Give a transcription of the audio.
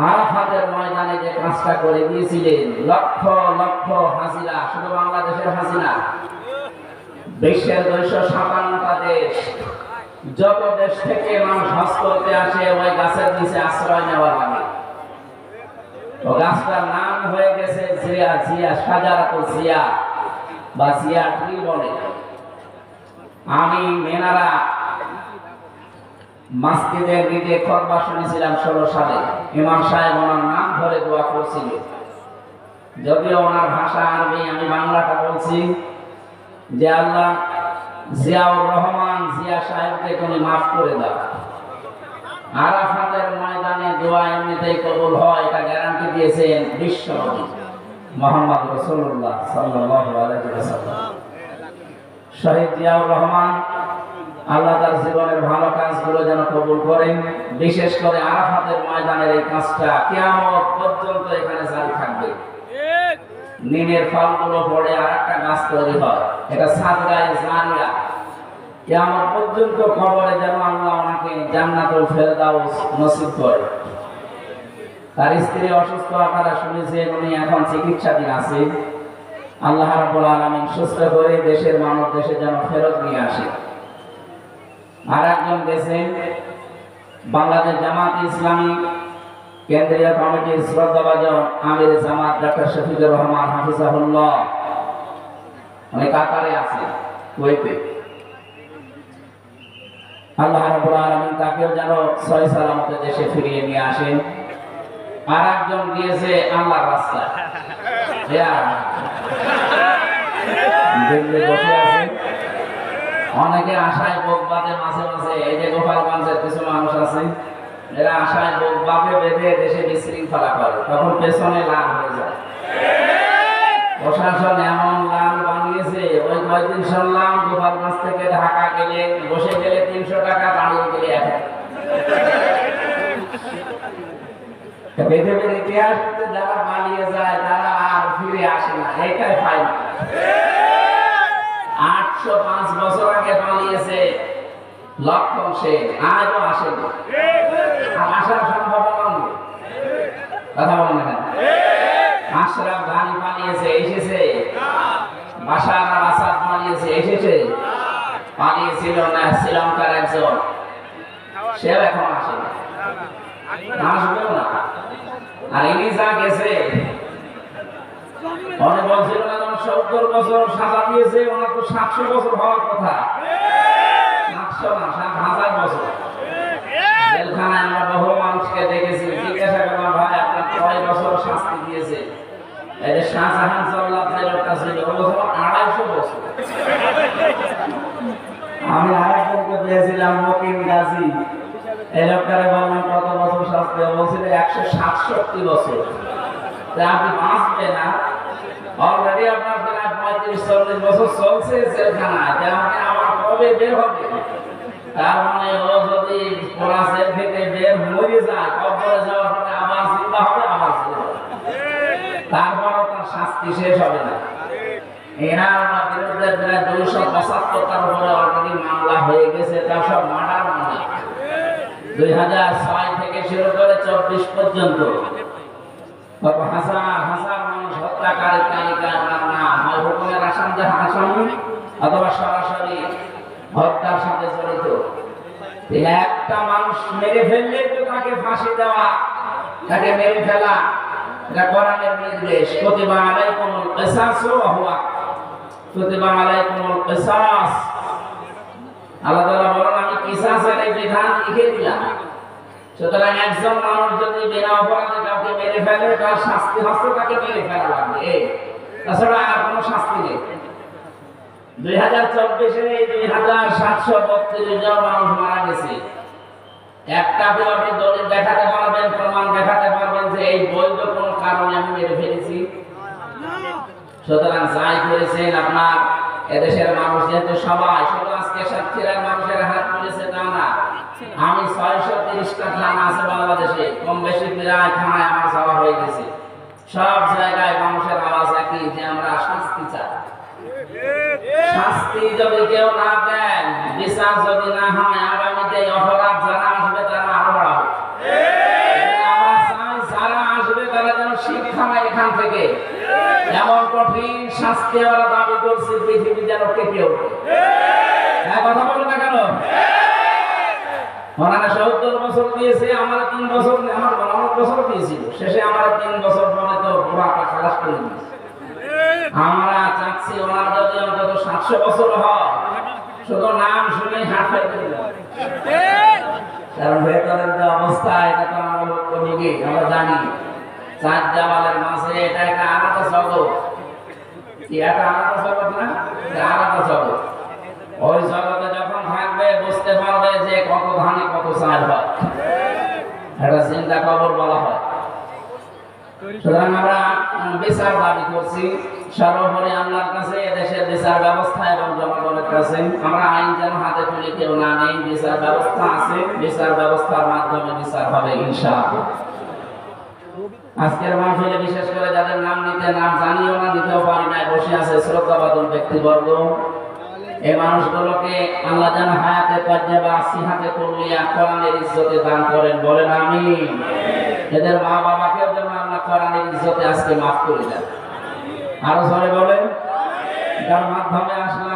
আরাফাতের ময়দানে যে কাজটা করে দিয়েছিলেন, লক্ষ লক্ষ হাজিরা, শুধু বাংলাদেশের হাজিরা, বিশ্বের 257টা দেশ, যত দেশ থেকে মানুষ হজ করতে আসে ওই গাছের নিচে আশ্রয় নেওয়া লাগে। ও গাছটার নাম হয়ে গেছে জিয়া, জিয়া শাজারাতুল জিয়া বা জিয়া ট্রি বলে। আমি মেনারা মসজিদের দিকে খুতবা শুনেছিলাম 16 সালে। ইমাম সাহেব ওনার নাম ধরে দোয়া করছিলেন, যদিও ওনার ভাষা আরবি, আমি বাংলাটা বলছি। যে আল্লাহ জিয়াউর রহমান জিয়া সাহেবকে তুমি মাফ করে দাও। আরাফাতের ময়দানে দোয়া এমনিতেই কবুল হয়, এটা গ্যারান্টি দিয়েছেন বিশ্বনবী মুহাম্মদ রাসূলুল্লাহ সাল্লাল্লাহু আলাইহি ওয়াসাল্লাম। শহীদ জিয়াউর রহমান, আল্লাহ তার জীবনের ভালো কাজগুলো যেন কবুল করেন। বিশেষ করে আরাফাতের ময়দানের এই কাজটা কিয়ামত পর্যন্ত এখানে জারি থাকবে। নিনের ফলগুলো পড়ে আর একটা গাছ তৈরি হয়, এটা সাদগায়ে জারিয়া। কিয়ামত পর্যন্ত কবরে যেন আল্লাহ ওনাকে জান্নাতুল ফেরদাউস নসিব করে। তার স্ত্রী অসুস্থ, আপনারা শুনেছেন, উনি এখন চিকিৎসাধীন আছে। আল্লাহ রাব্বুল আলামিন সুস্থ করে দেশের মানব দেশে যেন ফেরত নিয়ে আসে। আর একজন গেছেন বাংলাদেশ জামাত ইসলামী কেন্দ্রীয় কমিটির শ্রদ্ধাভাজন আমির জামাত ডক্টর শফিকুর রহমান হাফিজাহুল্লাহ, উনি কাতারে আছে, কুয়েতে। আল্লাহ রাব্বুল আলামিন তাকেও যেন সহি সালামতে দেশে ফিরিয়ে নিয়ে আসেন। আর একজন গিয়েছে আল্লাহর রাস্তায়, দিল্লি বসে আছে। অনেকে আশায় বুক বাঁধে মাঝে মাঝে, এই যে গোপালগঞ্জের কিছু মানুষ আছে, এরা আশায় বুক বাঁধে বেঁধে দেশে বিশৃঙ্খলা করে, তখন পেছনে লাল হয়ে যায়। প্রশাসন এমন লাল বানিয়েছে, ওই কয়েকদিন শুনলাম গোপালগঞ্জ থেকে ঢাকা গেলে বসে গেলে 300 টাকা, দাঁড়িয়ে গেলে 1000 টাকা। পৃথিবীর ইতিহাস যারা পালিয়ে যায় তারা আর ফিরে আসে না, এটাই ফায়দা। 805 বছর আগে পালিয়েছে লক্ষণ সেন, আজও আসেনি। আসার সম্ভাবনা নেই, কথা বলেন না কেন? আশরাফ ঘানি পালিয়েছে, এসেছে? বাশার আল আসাদ পালিয়েছে, এসেছে? পালিয়েছিল না শ্রীলঙ্কার একজন, সেও এখন আসেনি, আসবেও না। আর ইনি যা গেছে, অনেক বলছিল না 70 বছর সাজা দিয়েছে, ওনার তো 700 বছর হওয়ার কথা। 700 না, 7,000 বছর জেলখানায়। আমরা বহু মানুষকে দেখেছি, জিজ্ঞাসা করলাম, ভাই আপনার কয় বছর শাস্তি দিয়েছে? এই যে শাহজাহান জল্লাদ যে লোকটা ছিল, ও বছর 250 বছর। আমি আরেকজনকে পেয়েছিলাম, মকিম গাজী, এই লোকটারে বললাম কত বছর শাস্তি? বলছিল 167 বছর। আপনি বাঁচবে না, অলরেডি আপনার প্রায় 35-40 বছর চলছে জেলখানায়, তাহলে আমার কবে বের হবে? তার মানে ও যদি পুরা জেল থেকে বের মরে যায়, কবরে যাওয়ার পরে আবার জিন্দা হবে, আবার জিন্দা হবে, তারপরও তার শাস্তি শেষ হবে না। এরা আমার বিরুদ্ধে প্রায় 275টার উপরে অলরেডি মামলা হয়ে গেছে, তা সব মার্ডার মামলা। 2006 থেকে শুরু করে 24 পর্যন্ত হাজার হাজার মানুষ হত্যাকারী তালিকায় ওনার নাম, হয় হুকুমের আসামি অথবা সরাসরি হত্যার সাথে জড়িত। একটা মানুষ মেরে ফেললে তো তাকে ফাঁসি দেওয়া, তাকে মেরে ফেলা, এটা কোরআনের নির্দেশ। কুতিবা আলাইকুমুল কিসাসু ওয়া হুয়া কুতিবা আলাইকুমুল কিসাস। আল্লাহ তাআলা বলেন, আমি কিসাসের এই বিধান লিখে দিলাম। সুতরাং একজন মানুষ যদি বিনা অপরাধে কাউকে মেরে ফেলে, তার শাস্তি হচ্ছে তাকে মেরে ফেলা লাগবে, তাছাড়া আর কোনো শাস্তি নেই। 2024-এ 2732 জন মানুষ মারা গেছে। একটা আপনি দলিল দেখাতে পারবেন, প্রমাণ দেখাতে পারবেন যে এই বৈধ কোনো কারণে আমি মেরে ফেলেছি? সুতরাং যাই করেছেন আপনার এদেশের মানুষ, যেহেতু সবাই, শুধু আজকে সাতক্ষীরার মানুষের হাত তুলেছে তা না, আমি 630টা থানা আছে বাংলাদেশে, কম বেশি প্রায় থানায় আমার যাওয়া হয়ে গেছে। সব জায়গায় মানুষের আওয়াজ একই, যে আমরা শাস্তি চাই। শাস্তি যদি কেউ না দেন, বিচার যদি না হয়, আগামীতে অপরাধ যারা আসবে তারা আরো বাড়াবে। আমরা চাই থেকে এমন কঠিন শাস্তি আমরা দাবি করছি পৃথিবী যেন কেঁপে ওঠে। হ্যাঁ, কথা বলে না কেন? ওনারা 70 বছর দিয়েছে, আমার 3 বছর, আমার 9 বছর দিয়েছিল, শেষে আমার 3 বছর পরে তো পুরাটা খালাস করে দিয়েছে। আমরা চাচ্ছি ওনার যদি অন্তত 700 বছর হয়, শুধু নাম শুনে হাত পাইতে কারণ ভেতরের যে অবস্থা এটা তো আমরা উপযোগী, আমরা জানি। 4 দেওয়ালের মাঝে এটা একটা আলাদা জগৎ। কি একটা আলাদা জগৎ না? আলাদা জগৎ। ওই জগতে যখন থাকবে বুঝতে পারবে যে কত ধানে কত চাল হয়। এটা চিন্তা কবর বলা হয়। সুতরাং আমরা বিচার দাবি করছি সর্বোপরি আল্লাহর কাছে, দেশের বিচার ব্যবস্থা এবং জনগণের কাছে। আমরা আইন যেন হাতে তুলে কেউ না নেই, বিচার ব্যবস্থা আছে, বিচার ব্যবস্থার মাধ্যমে বিচার হবে ইনশাআল্লাহ। আজকের মাহফিলে বিশেষ করে যাদের নাম নিতে নাম জানিও না, নিতেও পারি না, বসে আছে শ্রদ্ধাবাদন ব্যক্তিবর্গ। এই মানুষগুলোকে আল্লাহ যেন হায়াতে তজ্জেবা সিহাতে কুল্লিয়া কোরআনের ইজ্জতে দান করেন, বলেন আমিন। এদের মা বাবাকেও যেন আল্লাহ কোরআনের ইজ্জতে আজকে মাফ করে দেন। আরো জোরে বলেন। যার মাধ্যমে আসলাম